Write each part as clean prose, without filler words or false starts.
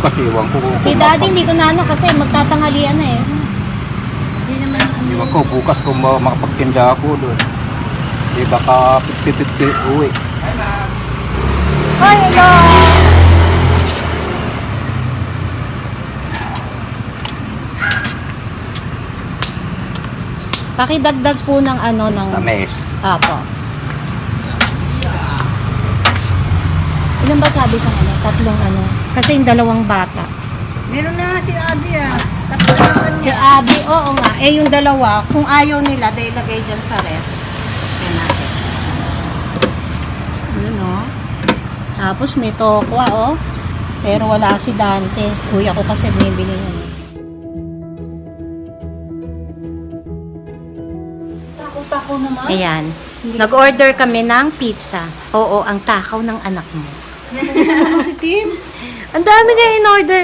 bukas, iwan ko. Si daddy hindi ko na ano kasi magtatanghalian na eh. Hindi naman ano. Iwan ko bukas kung makapagtinda ako doon. Di baka 50-50 uwi. Hi, hello! Pakidagdag po ng ano ng... Tamis. Apo. Ilan ba sabi sa ano? Tatlong ano? Kasi yung dalawang bata. Meron na si Abby ah. Tapos naman Kay Abby, oo nga. Eh yung dalawa, kung ayaw nila, dahil lagay dyan sa ref. Yan natin. Yun o. Tapos may tokwa o. Pero wala si Dante. Kuya ko kasi bumibili yan. Tako-tako naman. Ayan. Nag-order kami ng pizza. Oo, ang takaw ng anak mo. Ano si Tim? Ang dami niya in-order.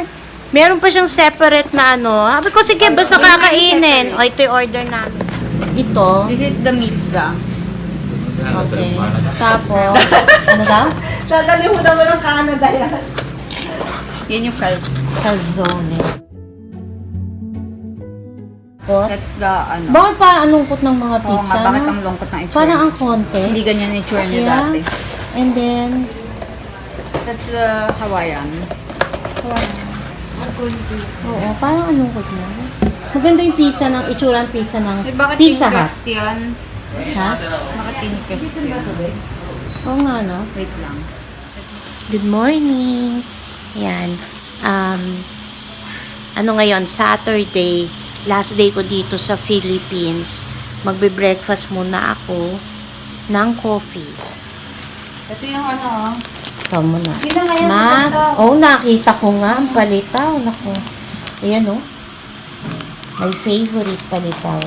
Meron pa siyang separate na ano. Sabi ko, sige, basta kakainin. O, ito yung order namin. Ito. This is the pizza. Okay. Tapos, ano daw? Dadali mo naman ng Canada yan. Yan yung Calzone. Tapos, That's the ano. bakit parang ang lungkot ng mga Oo pizza? nga, bakit no? ang lungkot ng itsura? Parang ang konti. Hindi ganyan yung itsura niya Yeah. dati. And then, That's the Hawaiian. oo, parang ang lungkot na. Maganda yung pizza ng, itsura ng pizza ng Eh, bakit Pizza tin Hut. crust yan? Ha? Bakit tin crust yan? Oo nga, no? Wait lang. Good morning. Ayan. Ano ngayon? Saturday. Last day ko dito sa Philippines. Magbe-breakfast muna ako ng coffee. Ito yung ano. Ikaw muna. Hindi na ngayon. Ma, nakita ko nga ang palitaw. Naku. Ayan, oh. My favorite palitaw.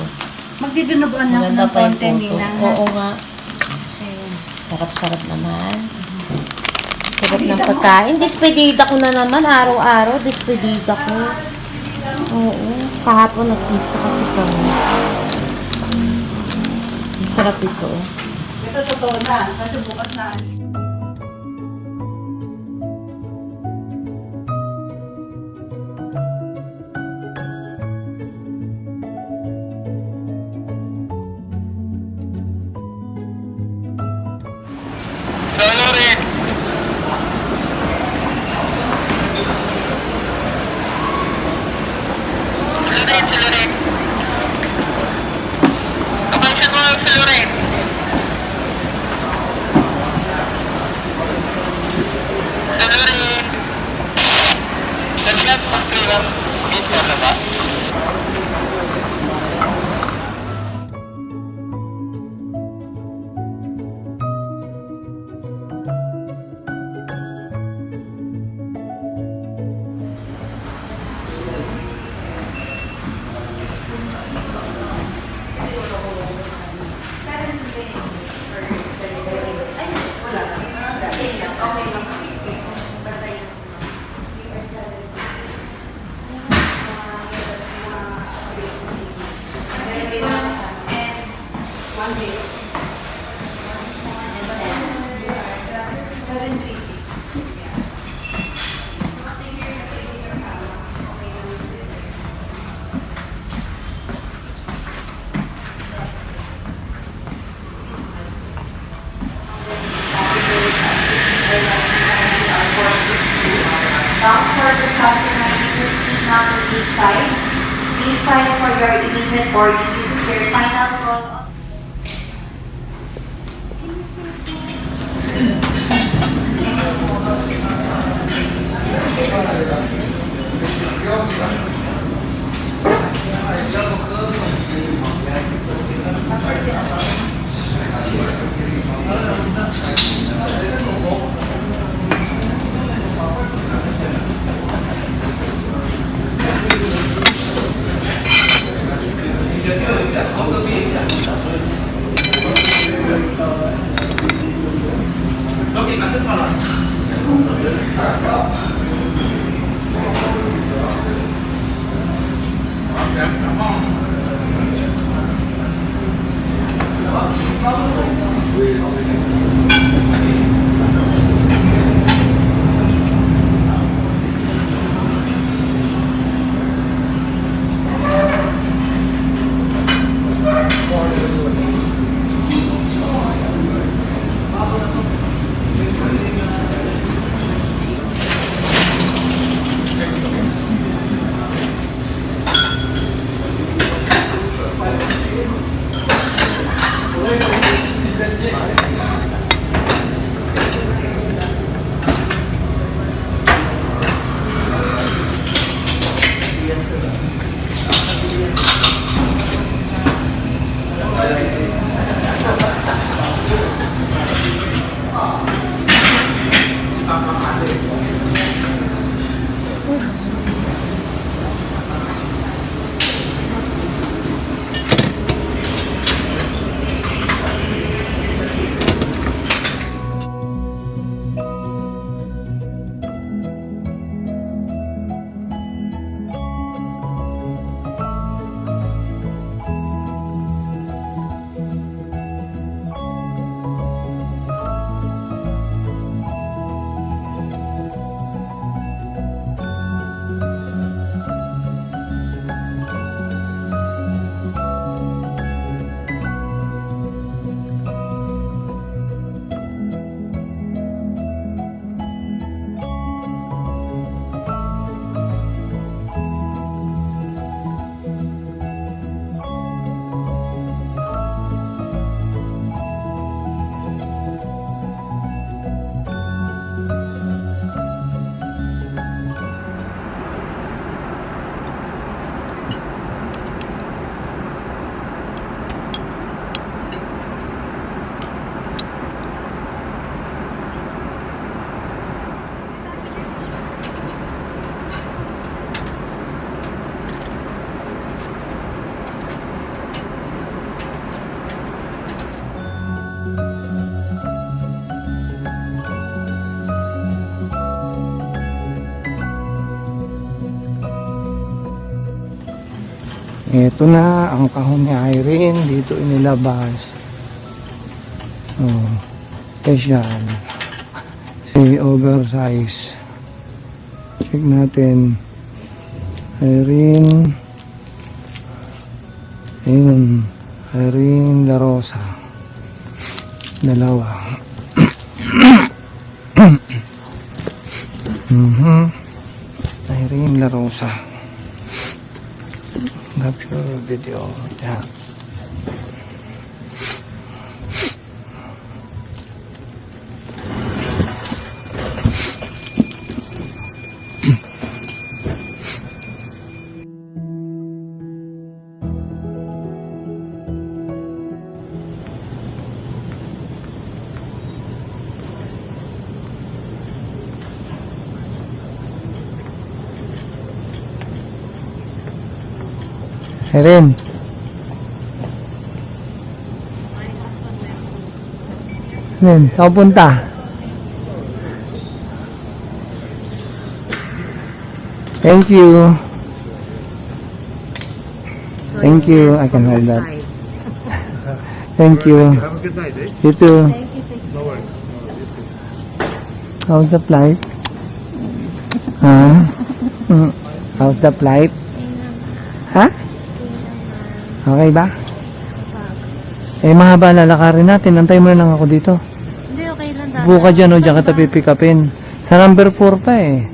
Magdidunugan na ako Maganda ng pa yung konti photo. nila. Oo nga. Sarap-sarap naman. Sarap ng pagkain. Despedida ko na naman. Araw-araw, despedida ko. Oo. Kahapon nag-pizza kasi kami. Sarap ito. Ito totoo na. Kasi bukas na. For the customer, you receive number 85. Please sign for your immediate boarding. This is your final call. Ito na ang kahon ni Irene. Dito inilabas. Oh, special. Si oversize. Check natin. Irene. Ayun. Irene La Rosa. Dalawa. Irene La Rosa. Capture video. Yeah. Irene. Irene, saan punta? Thank you. Thank you. I can hold that. Thank you. Have a good night, eh? You too. No worries. How's the flight? Huh? How's the flight? Ha? Okay ba? Eh, mahaba lalakarin natin. Antay mo na lang ako dito. Hindi, okay lang. Buka dyan o, dyan kita pipick upin. Sa number 4 pa eh.